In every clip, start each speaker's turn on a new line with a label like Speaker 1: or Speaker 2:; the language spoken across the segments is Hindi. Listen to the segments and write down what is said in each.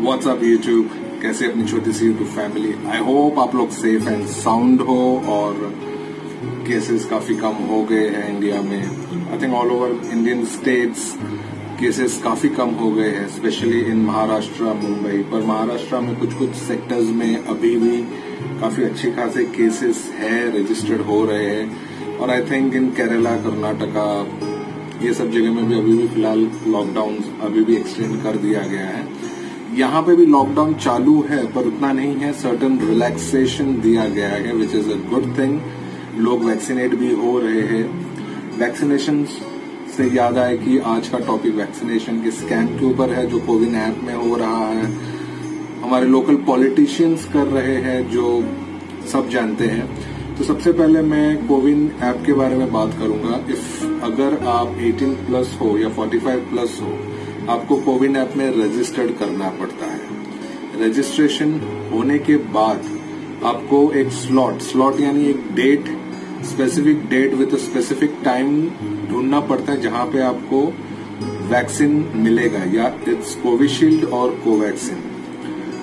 Speaker 1: व्हाट्सअप यूट्यूब, कैसे अपनी छोटी सी यूट्यूब फैमिली। आई होप आप लोग सेफ एंड साउंड हो और केसेस काफी कम हो गए हैं इंडिया में। I think all over Indian states cases काफी कम हो गए हैं, स्पेशली इन महाराष्ट्र, मुंबई। पर महाराष्ट्र में कुछ कुछ सेक्टर्स में अभी भी काफी अच्छे खासे केसेस है, रजिस्टर्ड हो रहे हैं। और I think in Kerala, Karnataka, ये सब जगह में भी अभी भी फिलहाल लॉकडाउन अभी भी एक्सटेंड कर दिया गया है। यहाँ पे भी लॉकडाउन चालू है पर उतना नहीं है, सर्टन रिलैक्सेशन दिया गया है, which is a good thing. लोग वैक्सीनेट भी हो रहे हैं। वैक्सीनेशन से याद आए कि आज का टॉपिक वैक्सीनेशन के स्कैम के ऊपर है, जो कोविन ऐप में हो रहा है। हमारे लोकल पॉलिटिशियंस कर रहे हैं, जो सब जानते हैं। तो सबसे पहले मैं कोविन ऐप के बारे में बात करूंगा। अगर आप 18 प्लस हो या 45 प्लस हो, आपको कोविन ऐप में रजिस्टर्ड करना पड़ता है। रजिस्ट्रेशन होने के बाद आपको एक स्लॉट यानी एक date, specific date with specific time ढूंढना पड़ता है जहां पे आपको वैक्सीन मिलेगा, या इट्स कोविशील्ड और कोवैक्सीन।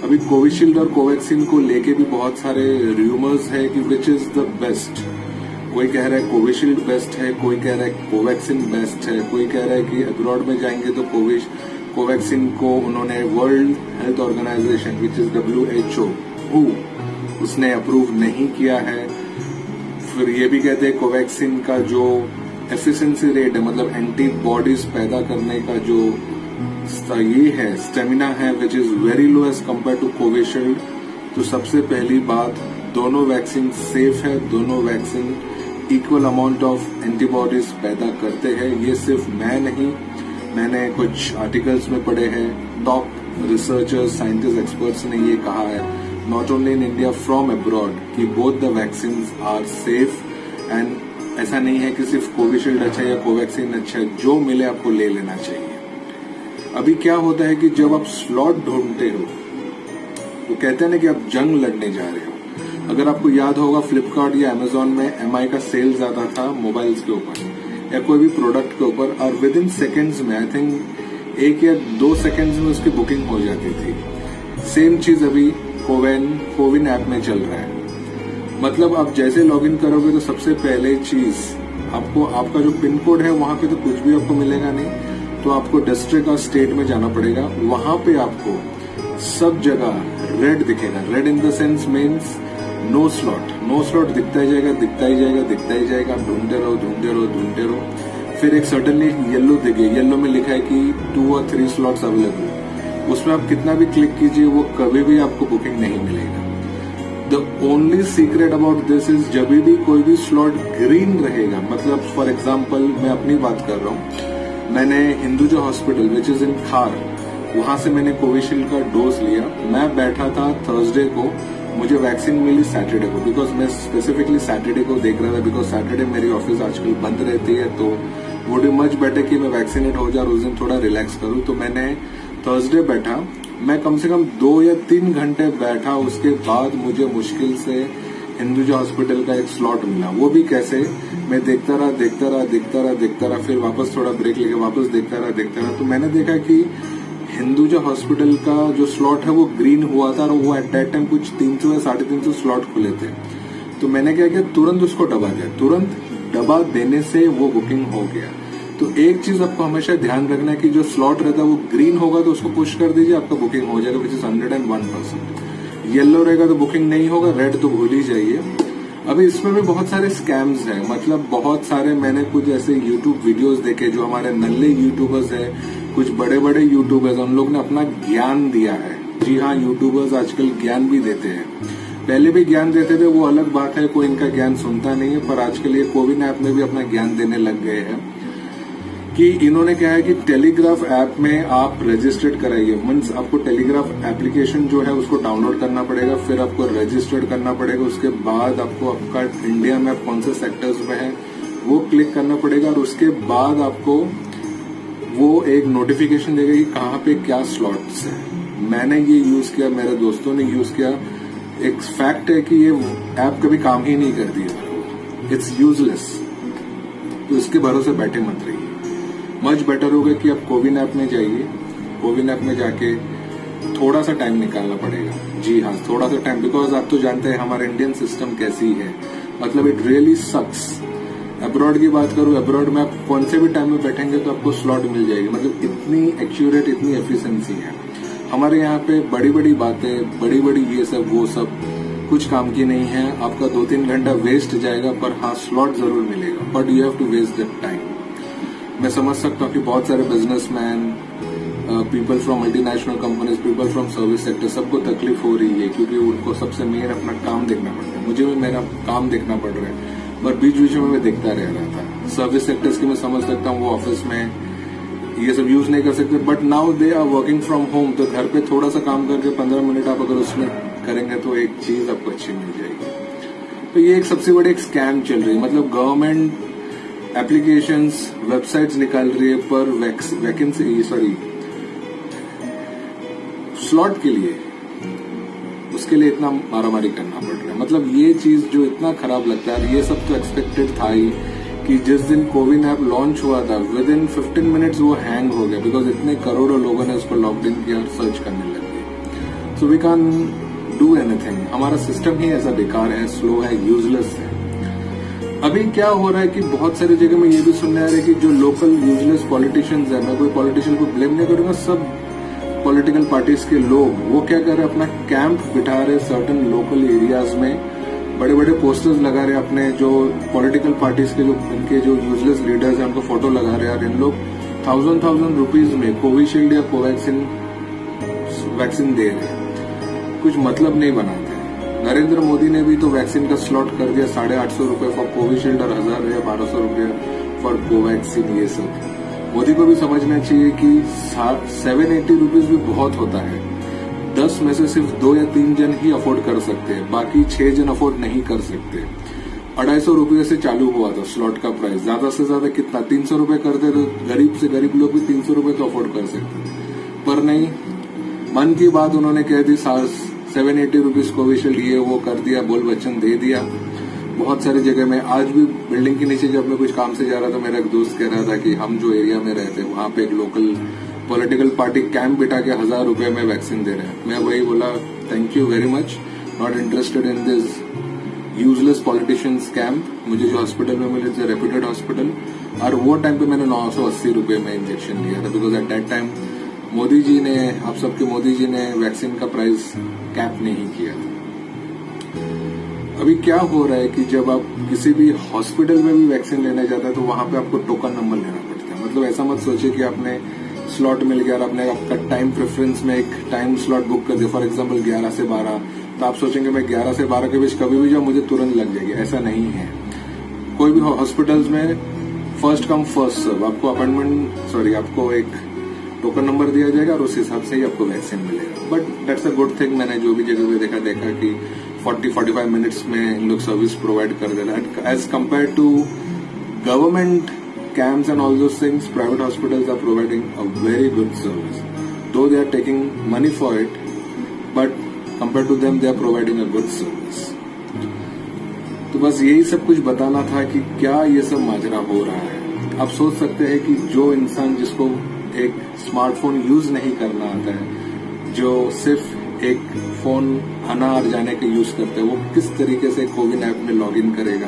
Speaker 1: अभी कोविशील्ड और कोवैक्सीन को लेके भी बहुत सारे र्यूमर्स है कि विच इज द बेस्ट। कोई कह रहा है कोविशील्ड बेस्ट है, कोई कह रहा है कोवैक्सीन बेस्ट है, कोई कह रहा है कि अब्रॉड में जाएंगे तो कोवैक्सीन को उन्होंने World Health Organization which is WHO उसने अप्रूव नहीं किया है। फिर ये भी कहते हैं कोवैक्सीन का जो एफिशिएंसी रेट है, मतलब एंटीबॉडीज पैदा करने का जो ये है, स्टेमिना है, which is very low as compare to Covishield. तो सबसे पहली बात, दोनों वैक्सीन सेफ है, दोनों vaccine equal amount of antibodies पैदा करते हैं। ये सिर्फ मैं नहीं, मैंने कुछ आर्टिकल्स में पढ़े हैं, टॉप रिसर्चर्स, साइंटिस्ट, एक्सपर्ट्स ने ये कहा है, not only in India, from abroad, कि both the vaccine are safe. And ऐसा नहीं है कि सिर्फ कोविशील्ड अच्छा है या कोवैक्सीन अच्छा है, जो मिले आपको ले लेना चाहिए। अभी क्या होता है कि जब आप स्लॉट ढूंढते हो तो कहते हैं ना कि आप जंग लड़ने जा रहे हो। अगर आपको याद होगा, फ्लिपकार्ट या अमेजोन में MI का सेल ज्यादा था मोबाइल्स के ऊपर या कोई भी प्रोडक्ट के ऊपर, और विद इन सेकेंड्स में, आई थिंक 1 या 2 सेकेंड्स में उसकी बुकिंग हो जाती थी। सेम चीज अभी कोविन ऐप में चल रहा है। मतलब आप जैसे लॉगिन करोगे तो सबसे पहले चीज आपको, आपका जो पिन कोड है वहां पे तो कुछ भी आपको मिलेगा नहीं, तो आपको डिस्ट्रिक्ट और स्टेट में जाना पड़ेगा। वहां पे आपको सब जगह रेड दिखेगा। Red in the sense means no slot दिखता ही जाएगा, दिखता ही जाएगा, दिखता ही जाएगा। आप ढूंढते रहो। फिर एक सर्टनली येलो दिखे, येलो में लिखा है कि 2 और 3 स्लॉट्स अवेलेबल। उसमें आप कितना भी क्लिक कीजिए, वो कभी भी आपको बुकिंग नहीं मिलेगा। The only secret about this is, जब भी कोई भी स्लॉट ग्रीन रहेगा, मतलब फॉर एग्जाम्पल मैं अपनी बात कर रहा हूँ, मैंने Hinduja hospital which is in खार, वहां से मैंने कोविशील्ड का डोज लिया। मैं बैठा था थर्सडे को, मुझे वैक्सीन मिली सैटरडे को, बिकॉज मैं स्पेसिफिकली सैटरडे को देख रहा था, बिकॉज सैटरडे मेरी ऑफिस आजकल बंद रहती है, तो वुड बी मच बेटर कि मैं वैक्सीनेट हो जाऊं, उस दिन थोड़ा रिलैक्स करूं। तो मैंने थर्सडे बैठा, मैं कम से कम 2 या 3 घंटे बैठा। उसके बाद मुझे मुश्किल से हिंदुजा हॉस्पिटल का एक स्लॉट मिला। वो भी कैसे, मैं देखता रहा, फिर वापस थोड़ा ब्रेक लेके वापस देखता रहा। तो मैंने देखा कि हिंदुजा हॉस्पिटल का जो स्लॉट है वो ग्रीन हुआ था, और वो एट दैट टाइम कुछ 300 या 350 स्लॉट खुले थे। तो मैंने क्या किया, तुरंत उसको दबा दिया। तुरंत दबा देने से वो बुकिंग हो गया। तो एक चीज आपको हमेशा ध्यान रखना है कि जो स्लॉट रहता है वो ग्रीन होगा तो उसको पुश कर दीजिए, आपका बुकिंग हो जाएगा, विच इज 101%। येलो रहेगा तो बुकिंग नहीं होगा, रेड तो भूल ही जाइए। अभी इसमें भी बहुत सारे स्कैम्स हैं, मतलब बहुत सारे, मैंने कुछ ऐसे यूट्यूब वीडियोस देखे, जो हमारे नल्ले यूट्यूबर्स है, कुछ बड़े बड़े यूट्यूबर्स, उन लोग ने अपना ज्ञान दिया है। जी हाँ, यूट्यूबर्स आजकल ज्ञान भी देते हैं, पहले भी ज्ञान देते थे, वो अलग बात है, कोई इनका ज्ञान सुनता नहीं है। पर आजकल ये कोविन ऐप में भी अपना ज्ञान देने लग गए हैं कि इन्होंने क्या है कि टेलीग्राफ ऐप में आप रजिस्टर्ड कराइए। मीन्स आपको टेलीग्राफ एप्लीकेशन जो है उसको डाउनलोड करना पड़ेगा, फिर आपको रजिस्टर्ड करना पड़ेगा। उसके बाद आपको आपका इंडिया में आप कौन से सेक्टर्स में है वो क्लिक करना पड़ेगा, और उसके बाद आपको वो एक नोटिफिकेशन देगा कि कहाँ पे क्या स्लॉट्स है। मैंने ये यूज किया, मेरे दोस्तों ने यूज किया। एक फैक्ट है कि ये ऐप कभी काम ही नहीं करती है, इट्स यूजलेस। तो इसके भरोसे बैठे मत रहिए। मच बेटर होगा कि आप कोविन ऐप में जाइए, कोविन ऐप में जाके थोड़ा सा टाइम निकालना पड़ेगा। जी हाँ, थोड़ा सा टाइम, बिकॉज आप तो जानते हैं हमारा इंडियन सिस्टम कैसी है, मतलब इट रियली सक्स। अब्रॉड की बात करूं, अब्रॉड में आप कौन से भी टाइम में बैठेंगे तो आपको स्लॉट मिल जाएगी, मतलब इतनी एक्यूरेट, इतनी एफिशिएंसी है। हमारे यहाँ पे बड़ी बड़ी बातें, बड़ी बड़ी ये सब वो सब कुछ काम की नहीं है। आपका 2-3 घंटा वेस्ट जाएगा, पर हाँ स्लॉट जरूर मिलेगा, but you have to waste that time. मैं समझ सकता हूँ कि बहुत सारे businessman, people from multinational companies, people from service sector, सबको तकलीफ हो रही है क्योंकि उनको सबसे मेन अपना काम देखना पड़ता है। मुझे भी मेरा काम देखना पड़ रहा है, पर बीच बीच में मैं देखता रह रहा था। सर्विस सेक्टर्स की मैं समझ सकता हूँ, वो ऑफिस में ये सब यूज नहीं कर सकते, but now they are working from home, तो घर पे थोड़ा सा काम करके 15 मिनट आप अगर उसमें करेंगे तो एक चीज आपको अच्छी मिल जाएगी। तो ये एक सबसे बड़ी एक स्कैम चल रही है, मतलब गवर्नमेंट एप्लीकेशंस, वेबसाइट्स निकाल रही है, पर वैकेंसी स्लॉट के लिए, उसके लिए इतना मारामारी करना पड़ रहा है। मतलब ये चीज जो इतना खराब लगता है, ये सब तो एक्सपेक्टेड था ही कि जिस दिन कोविन ऐप लॉन्च हुआ था, विद इन 15 मिनट्स वो हैंग हो गया, बिकॉज इतने करोड़ों लोगों ने उसको लॉकडाउन किया और सर्च करने लग गए। So we can do anything. हमारा सिस्टम ही ऐसा बेकार है, स्लो है, यूजलेस है। अभी क्या हो रहा है कि बहुत सारी जगह में ये भी सुनने आ रहा है कि जो लोकल यूजलेस पॉलिटिशियंस है, मैं कोई पॉलिटिशियन को ब्लेम नहीं करूंगा, सब पॉलिटिकल पार्टीज के लोग वो क्या कर रहे हैं, अपना कैंप बिठा रहे सर्टन लोकल एरियाज में, बड़े बड़े पोस्टर्स लगा रहे हैं अपने जो पॉलिटिकल पार्टीज के, जो इनके जो यूजलेस लीडर्स हैं उनको फोटो लगा रहे हैं, और इन लोग 1000 रुपीज में कोविशील्ड या कोवैक्सीन वैक्सीन दे रहे हैं। कुछ मतलब नहीं बनाते। नरेंद्र मोदी ने भी तो वैक्सीन का स्लॉट कर दिया 850 रुपए फॉर कोविशील्ड और 1000 या 1200 रुपए फॉर कोवैक्सीन। ये सब मोदी को भी समझना चाहिए कि 780 रुपीज भी बहुत होता है। 10 में से सिर्फ 2 या 3 जन ही अफोर्ड कर सकते हैं, बाकी 6 जन अफोर्ड नहीं कर सकते। 250 रुपये से चालू हुआ था स्लॉट का प्राइस, ज्यादा से ज्यादा कितना 300 रुपए करते तो गरीब से गरीब लोग भी 300 रुपए तो अफोर्ड कर सकते थे, पर नहीं, मन की बात उन्होंने कह दी, 780 रुपीज कोविशील्ड ये वो कर दिया, बोल वचन दे दिया। बहुत सारी जगह में आज भी बिल्डिंग के नीचे जब मैं कुछ काम से जा रहा था, मेरा एक दोस्त कह रहा था कि हम जो एरिया में रहते हैं वहां पे एक लोकल पॉलिटिकल पार्टी कैंप बिठा के 1000 रुपए में वैक्सीन दे रहे हैं। मैं वही बोला, thank you very much, not interested in this useless politicians camp. मुझे जो हॉस्पिटल में मिले थे, रेप्यूटेड हॉस्पिटल, और वो टाइम पे मैंने 980 रुपए में इंजेक्शन लिया था, because at that time Modi ji ने, आप सबके मोदी जी ने वैक्सीन का प्राइस कैप नहीं किया। अभी क्या हो रहा है कि जब आप किसी भी हॉस्पिटल में भी वैक्सीन लेने जाते हैं तो वहां पे आपको टोकन नंबर लेना पड़ता है। मतलब ऐसा मत सोचिए कि आपने स्लॉट मिल गया और आपने आपका टाइम प्रेफरेंस में एक टाइम स्लॉट बुक कर दिया, फॉर एग्जांपल 11 से 12, तो आप सोचेंगे मैं 11 से 12 के बीच कभी भी जाऊं मुझे तुरंत लग जाएगी। ऐसा नहीं है। कोई भी हॉस्पिटल्स में फर्स्ट कम फर्स्ट सर्व, आपको आपको एक टोकन नंबर दिया जाएगा और उस हिसाब से ही आपको वैक्सीन मिलेगा। But that's a good thing. मैंने जो भी जगह पे देखा कि 40-45 मिनट्स में इन लोग सर्विस प्रोवाइड कर दे रहे हैं, as compare to government camps and all those things. Private hospitals are providing a very good service, though they are taking money for it, but compare to them they are providing a good service. तो बस यही सब कुछ बताना था कि क्या ये सब माजरा हो रहा है। आप सोच सकते हैं कि जो इंसान जिसको एक स्मार्टफोन यूज नहीं करना आता है, जो सिर्फ एक फोन आना और जाने के यूज करते हैं, वो किस तरीके से कोविन ऐप में लॉगिन करेगा,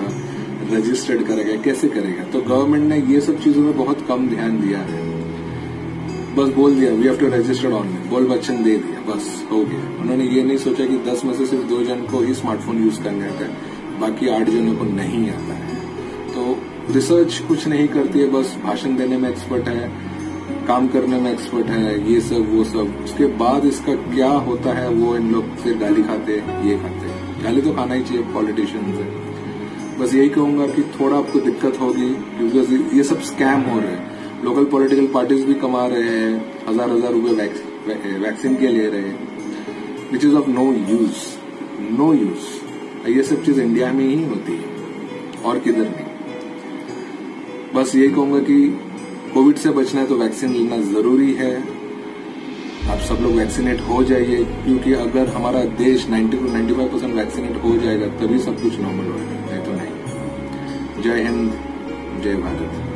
Speaker 1: रजिस्टर्ड करेगा, कैसे करेगा। तो गवर्नमेंट ने ये सब चीजों में बहुत कम ध्यान दिया है। बस बोल दिया we have to registered online, बोल वचन दे दिया, बस हो गया। उन्होंने ये नहीं सोचा कि 10 में से सिर्फ 2 जन को ही स्मार्टफोन यूज करने आता है, बाकी 8 जनों को नहीं आता है। तो रिसर्च कुछ नहीं करती है, बस भाषण देने में एक्सपर्ट है, काम करने में एक्सपर्ट है, ये सब वो सब। उसके बाद इसका क्या होता है वो इन लोग से गाली खाते, ये खाते। गाली तो खाना ही चाहिए पॉलिटिशियन से। बस यही कहूंगा कि थोड़ा आपको दिक्कत होगी क्योंकि ये सब स्कैम हो रहे हैं। लोकल पॉलिटिकल पार्टीज भी कमा रहे हैं, 1000 रुपए वैक्सीन के ले रहे हैं, which is of no use. ये सब चीज इंडिया में ही होती है और किधर नहीं। बस यही कहूंगा कि कोविड से बचना है तो वैक्सीन लेना जरूरी है। आप सब लोग वैक्सीनेट हो जाइए, क्योंकि अगर हमारा देश 90 to 95% वैक्सीनेट हो जाएगा तभी सब कुछ नॉर्मल होगा, नहीं तो नहीं। जय हिंद, जय भारत।